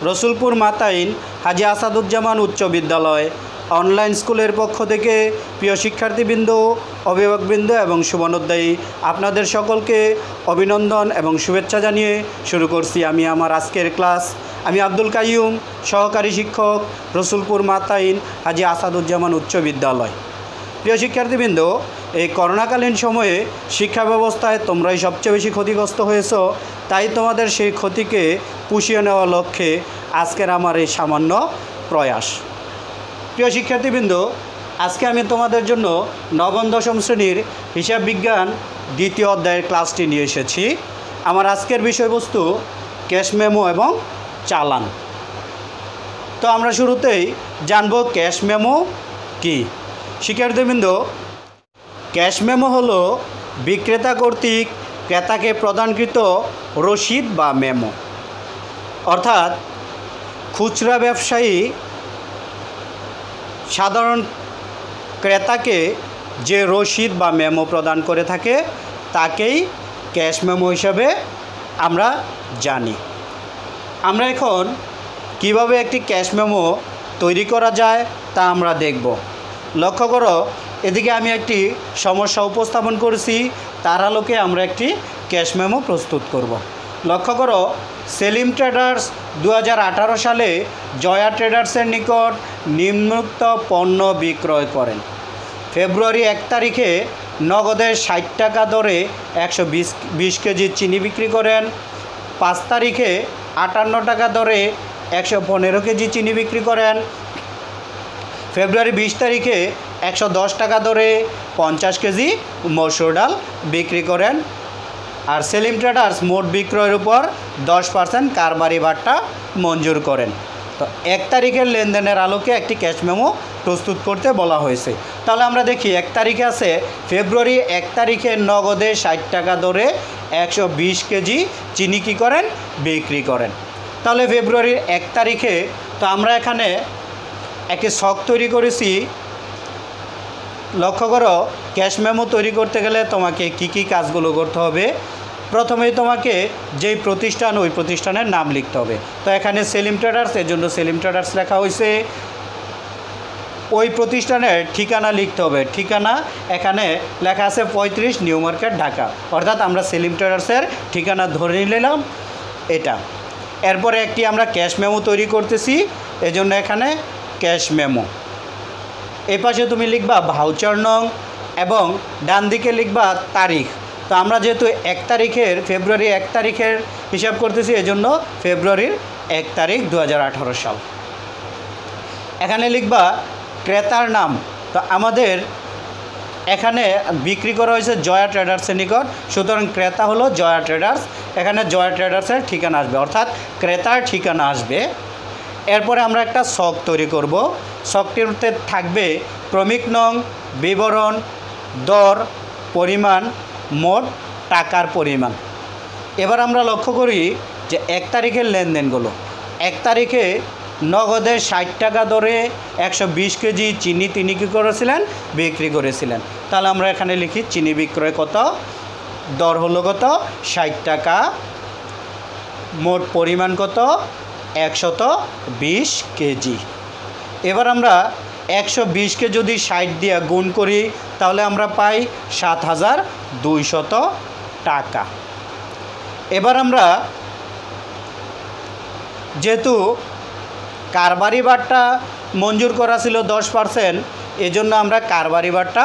রসুলপুর মাতাইন হাজী আসাদুজ্জামান উচ্চ বিদ্যালয় অনলাইন স্কুলের পক্ষ থেকে প্রিয় শিক্ষার্থীবৃন্দ, অভিভাবকবৃন্দ এবং শুভানুধ্যায়ী আপনাদের সকলকে অভিনন্দন এবং শুভেচ্ছা জানিয়ে শুরু করছি আমি আমার আজকের ক্লাস। আমি আব্দুল কাইয়ুম, সহকারী শিক্ষক, রসুলপুর মাতাইন হাজী আসাদুজ্জামান উচ্চ বিদ্যালয়। প্রিয় শিক্ষার্থীবৃন্দ, এই করোনাকালীন সময়ে শিক্ষা ব্যবস্থায় তোমরাই সবচেয়ে বেশি ক্ষতিগ্রস্ত হয়েছ, তাই তোমাদের সেই ক্ষতিকে পুষিয়ে নেওয়ার লক্ষ্যে আজকের আমার এই সামান্য প্রয়াস। প্রিয় শিক্ষার্থীবৃন্দ, আজকে আমি তোমাদের জন্য নবম দশম শ্রেণীর হিসাব বিজ্ঞান দ্বিতীয় অধ্যায়ের ক্লাসটি নিয়ে এসেছি। আমার আজকের বিষয়বস্তু ক্যাশ মেমো এবং চালান। তো আমরা শুরুতেই জানব ক্যাশ মেমো কী। শিক্ষার্থীবৃন্দ, ক্যাশ মেমো হলো বিক্রেতা কর্তৃক ক্রেতাকে প্রদানকৃত রসিদ বা মেমো। অর্থাৎ খুচরা ব্যবসায়ী সাধারণ ক্রেতাকে যে রসিদ বা মেমো প্রদান করে থাকে তাকেই ক্যাশ মেমো হিসাবে আমরা জানি। আমরা এখন কিভাবে একটি ক্যাশ মেমো তৈরি করা যায় তা আমরা দেখব। লক্ষ্য করো, এদিকে আমি একটি সমস্যা উপস্থাপন করেছি, তার আলোকে আমরা একটি ক্যাশ মেমো প্রস্তুত করব। লক্ষ্য করো, সেলিম ট্রেডার্স 2018 সালে জয়া ট্রেডার্সের নিকট নিম্নোক্ত পণ্য বিক্রয় করেন। ফেব্রুয়ারি 1 তারিখে নগদে 60 টাকা দরে 120 কেজি চিনি বিক্রি করেন। 5 তারিখে 58 টাকা দরে 115 কেজি চিনি বিক্রি করেন। ফেব্রুয়ারি 20 তারিখে 110 টাকা দরে 50 কেজি মসুর ডাল বিক্রি করেন। আর সেলিম ট্রেডার্স মোট বিক্রয়ের উপর 10% কারবারি ভাট্টা মঞ্জুর করেন। তো 1 তারিখের লেনদেনের আলোকে একটি ক্যাশ মেমো প্রস্তুত করতে বলা হয়েছে। তাহলে আমরা দেখি 1 তারিখে আছে ফেব্রুয়ারি 1 তারিখে নগদে 60 টাকা দরে 120 কেজি চিনি কী করেন, বিক্রি করেন। তাহলে ফেব্রুয়ারির 1 তারিখে তো আমরা এখানে একটি ছক তৈরি করেছি। লক্ষ্য করো, ক্যাশ মেমো তৈরি করতে গেলে তোমাকে কি কি কাজগুলো করতে হবে। প্রথমেই তোমাকে যেই প্রতিষ্ঠান, ওই প্রতিষ্ঠানের নাম লিখতে হবে। তো এখানে সেলিম ট্রেডার্স, এর জন্য সেলিম ট্রেডার্স লেখা হয়েছে। ওই প্রতিষ্ঠানের ঠিকানা লিখতে হবে। ঠিকানা এখানে লেখা আছে 35 নিউ মার্কেট, ঢাকা। অর্থাৎ আমরা সেলিম ট্রেডার্সের ঠিকানা ধরে নিলাম এটা। এরপরে একটি আমরা ক্যাশ মেমো তৈরি করতেছি, এজন্য এখানে ক্যাশ মেমো। এই পাশে তুমি লিখবা ভাউচার নং এবং ডান দিকে লিখবা তারিখ। তো আমরা যেহেতু 1 তারিখের ফেব্রুয়ারি 1 তারিখের হিসাব করতেছি, এজন্য ফেব্রুয়ারির 1 তারিখ 2018 সাল। এখানে লিখবা ক্রেতার নাম। তো আমাদের এখানে বিক্রি করা হয়েছে জয়া ট্রেডার্সের নিকট, সুতরাং ক্রেতা হলো জয়া ট্রেডার্স। এখানে জয়া ট্রেডার্সের ঠিকানা আসবে, অর্থাৎ ক্রেতার ঠিকানা আসবে। এরপরে আমরা একটা ছক তৈরি করব। ছকটিতে থাকবে ক্রমিক নং, বিবরণ, দর, পরিমাণ, মোট টাকার পরিমাণ। এবার আমরা লক্ষ্য করি যে 1 তারিখের লেনদেনগুলো। 1 তারিখে নগদে 60 টাকা দরে 120 কেজি চিনি তিনি কী করেছিলেন, বিক্রি করেছিলেন। তাহলে আমরা এখানে লিখি চিনি বিক্রয় কত, দর হলো কত 60 টাকা, মোট পরিমাণ কত 120 কেজি। এবার আমরা 120কে যদি 60 দিয়ে গুণ করি তাহলে আমরা পাই 7200 টাকা। এবার আমরা যেহেতু কারবারি ভাট্টা মঞ্জুর করা ছিল 10%, এজন্য আমরা কারবারি ভাট্টা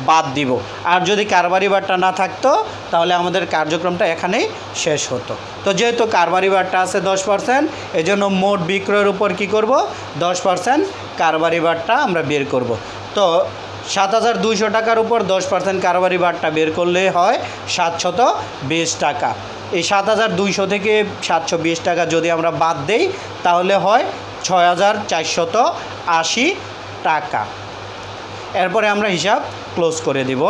বাদ দিব। আর যদি কারবারি ভাট্টা না থাকতো তাহলে আমাদের কার্যক্রমটা এখানেই শেষ হতো। তো যেহেতু কারবারি ভাট্টা আছে 10%, এজন্য মোট বিক্রয়ের উপর কী করব, 10% কারবারি ভাট্টা আমরা বের করব। তো 7200 টাকার উপর 10% কারবারি ভাট্টা বের করলে হয় 720 টাকা। এই 7200 থেকে 720 টাকা যদি আমরা বাদ দেই তাহলে হয় 6480 টাকা। এরপরে আমরা হিসাব ক্লোজ করে দিব।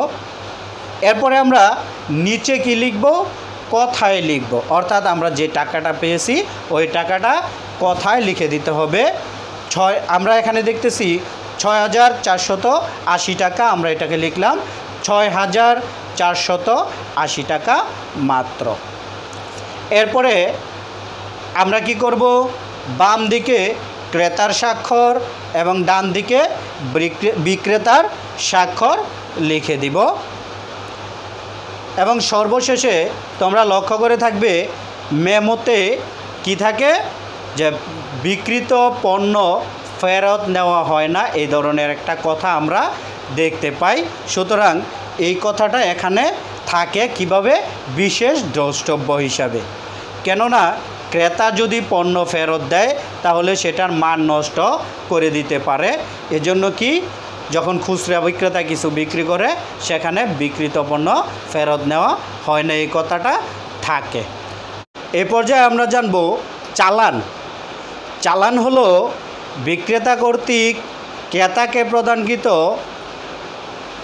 এরপরে আমরা নিচে কি লিখব, কথায় লিখব। অর্থাৎ আমরা যে টাকাটা পেয়েছি ওই টাকাটা কথায় লিখে দিতে হবে। আমরা এখানে দেখতেছি 6480 টাকা, আমরা এটাকে লিখলাম 6480 টাকা মাত্র। এরপরে আমরা কি করব, বাম দিকে ক্রেতার স্বাক্ষর এবং ডান দিকে বিক্রেতার স্বাক্ষর লিখে দিব। এবং সর্বশেষে তোমরা লক্ষ্য করে থাকবে মেমোতে কি থাকে, যে বিক্রিত পণ্য ফেরত নেওয়া হয় না, এই ধরনের একটা কথা আমরা দেখতে পাই। সুতরাং এই কথাটা এখানে থাকে কিভাবে, বিশেষ দ্রষ্টব্য হিসাবে। কেননা ক্রেতা যদি পণ্য ফেরত দেয় তাহলে সেটার মান নষ্ট করে দিতে পারে। এজন্য কি, যখন খুচরা বিক্রেতা কিছু বিক্রি করে সেখানে বিক্রিত পণ্য ফেরত নেওয়া হয় না, এই কথাটা থাকে। এ পর্যায়ে আমরা জানব চালান। চালান হলো বিক্রেতা কর্তৃক ক্রেতাকে প্রদানকৃত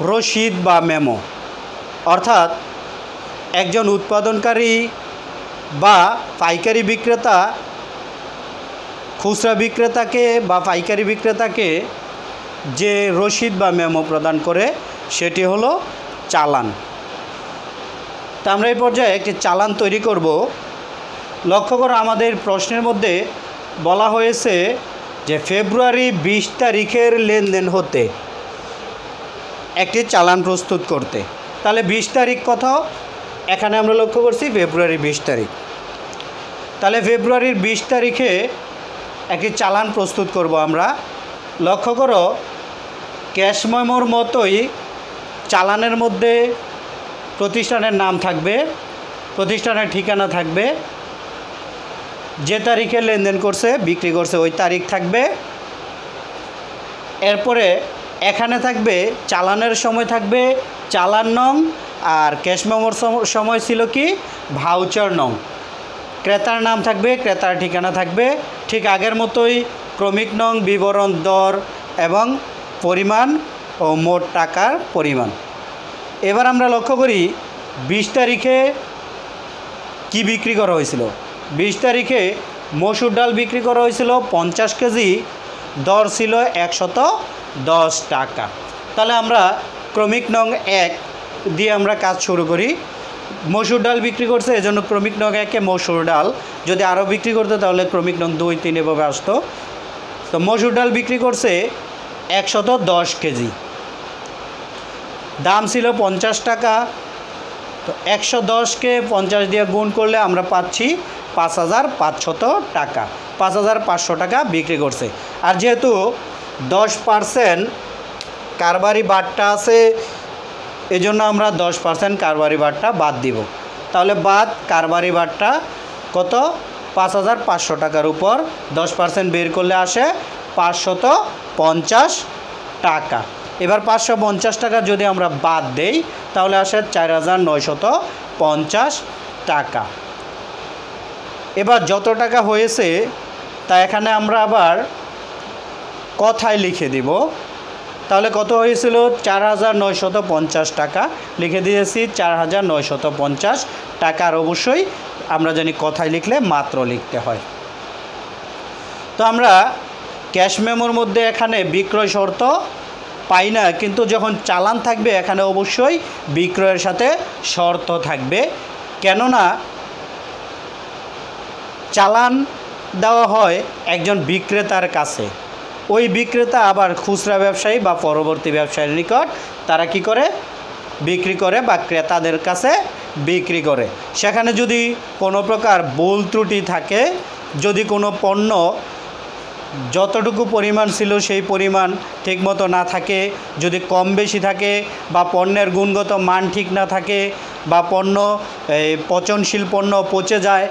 রসিদ বা মেমো। অর্থাৎ একজন উৎপাদনকারী বা পাইকারি বিক্রেতা খুচরা বিক্রেতাকে বা পাইকারি বিক্রেতাকে যে রসিদ বা মেমো প্রদান করে সেটি হলো চালান। তা আমরা এই পর্যায়ে একটি চালান তৈরি করব। লক্ষ্য করো আমাদের প্রশ্নের মধ্যে বলা হয়েছে যে ফেব্রুয়ারি 20 তারিখের লেনদেন হতে একটি চালান প্রস্তুত করতে। তাহলে 20 তারিখ কত, এখানে আমরা লক্ষ্য করছি ফেব্রুয়ারি 20 তারিখ। তাহলে ফেব্রুয়ারির 20 তারিখে একটি চালান প্রস্তুত করব আমরা। লক্ষ্য করো ক্যাশ মেমোর মতোই চালানের মধ্যে প্রতিষ্ঠানের নাম থাকবে, প্রতিষ্ঠানের ঠিকানা থাকবে, যে তারিখে লেনদেন করছে বিক্রি করছে ওই তারিখ থাকবে। এরপরে এখানে থাকবে চালানের সময় থাকবে চালান নং, আর ক্যাশ মেমোর সময় ছিল কি ভাউচার নং। ক্রেতার নাম থাকবে, ক্রেতার ঠিকানা থাকবে, ঠিক আগের মতোই ক্রমিক নং, বিবরণ, দর এবং পরিমাণ ও মোট টাকার পরিমাণ। এবার আমরা লক্ষ্য করি 20 তারিখে কি বিক্রি করা হয়েছিল। 20 তারিখে মসুর ডাল বিক্রি করা হয়েছিল 50 কেজি, দর ছিল 110 টাকা। তাহলে আমরা ক্রমিক নং 1 দিয়ে আমরা কাজ শুরু করি। মসুর ডাল বিক্রি করছে এজন্য ক্রমিক নং 1-এ মসুর ডাল, যদি আরও বিক্রি করতে তাহলে ক্রমিক নং 2, 3 এভাবে আসতো। তো মসুর ডাল বিক্রি করছে 110 কেজি, দাম ছিল 50 টাকা। তো 110কে 50 দিয়ে গুণ করলে আমরা পাচ্ছি 5500 টাকা, 5500 টাকা বিক্রি করছে। আর যেহেতু 10% কারবারি বাট্টা আছে এজন্য আমরা 10% কারবারি বাট্টা বাদ দিব। তাহলে বাদ কারবারি বাট্টা কত, 5500 টাকার উপর 10% বের করলে আসে 550 টাকা। এবার 550 টাকা যদি আমরা বাদ দেই তাহলে আসে 4950 টাকা। এবার যত টাকা হয়েছে তা এখানে আমরা আবার কথায় লিখে দিব। তাহলে কত হয়েছিল, 4950 টাকা লিখে দিয়েছি, 4950 টাকার অবশ্যই আমরা জানি কথায় লিখলে মাত্র লিখতে হয়। তো আমরা ক্যাশ মেমোর মধ্যে এখানে বিক্রয় শর্ত পাই না, কিন্তু যখন চালান থাকবে এখানে অবশ্যই বিক্রয়ের সাথে শর্ত থাকবে। কেননা চালান দেওয়া হয় একজন বিক্রেতার কাছে, ওই বিক্রেতা আবার খুচরা ব্যবসায়ী বা পরবর্তী ব্যবসায়ীর নিকট তারা কি করে, বিক্রি করে বা ক্রেতাদের কাছে বিক্রি করে। সেখানে যদি কোনো প্রকার ভুল ত্রুটি থাকে, যদি কোনো পণ্য যতটুকু পরিমাণ ছিল সেই পরিমাণ ঠিকমতো না থাকে, যদি কম বেশি থাকে বা পণ্যের গুণগত মান ঠিক না থাকে বা পণ্য পচনশীল পণ্য পচে যায়,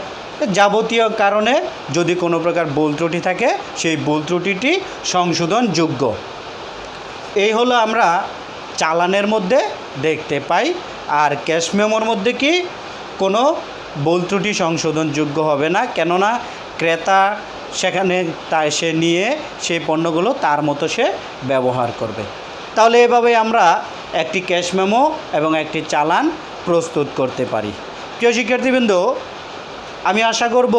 যাবতীয় কারণে যদি কোনো প্রকার ভুল ত্রুটি থাকে সেই ভুল ত্রুটিটি সংশোধনযোগ্য। এই হলো আমরা চালানের মধ্যে দেখতে পাই। আর ক্যাশ মেমোর মধ্যে কি কোনো ভুল ত্রুটি সংশোধনযোগ্য হবে না, কেননা ক্রেতা সেখানে সে নিয়ে সেই পণ্যগুলো তার মতো সে ব্যবহার করবে। তাহলে এভাবে আমরা একটি ক্যাশ মেমো এবং একটি চালান প্রস্তুত করতে পারি। প্রিয় শিক্ষার্থীবৃন্দ, আমি আশা করব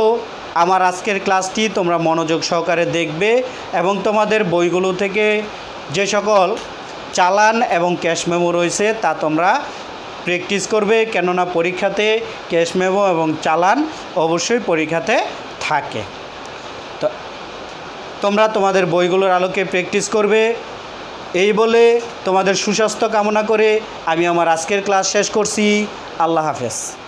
আমার আজকের ক্লাসটি তোমরা মনোযোগ সহকারে দেখবে এবং তোমাদের বইগুলো থেকে যে সকল চালান এবং ক্যাশ মেমো রয়েছে তা তোমরা প্র্যাকটিস করবে, কেননা পরীক্ষাতে ক্যাশ মেমো এবং চালান অবশ্যই পরীক্ষাতে থাকে। তো তোমরা তোমাদের বইগুলোর আলোকে প্র্যাকটিস করবে। এই বলে তোমাদের সুস্বাস্থ্য কামনা করে আমি আমার আজকের ক্লাস শেষ করছি। আল্লাহ হাফেজ।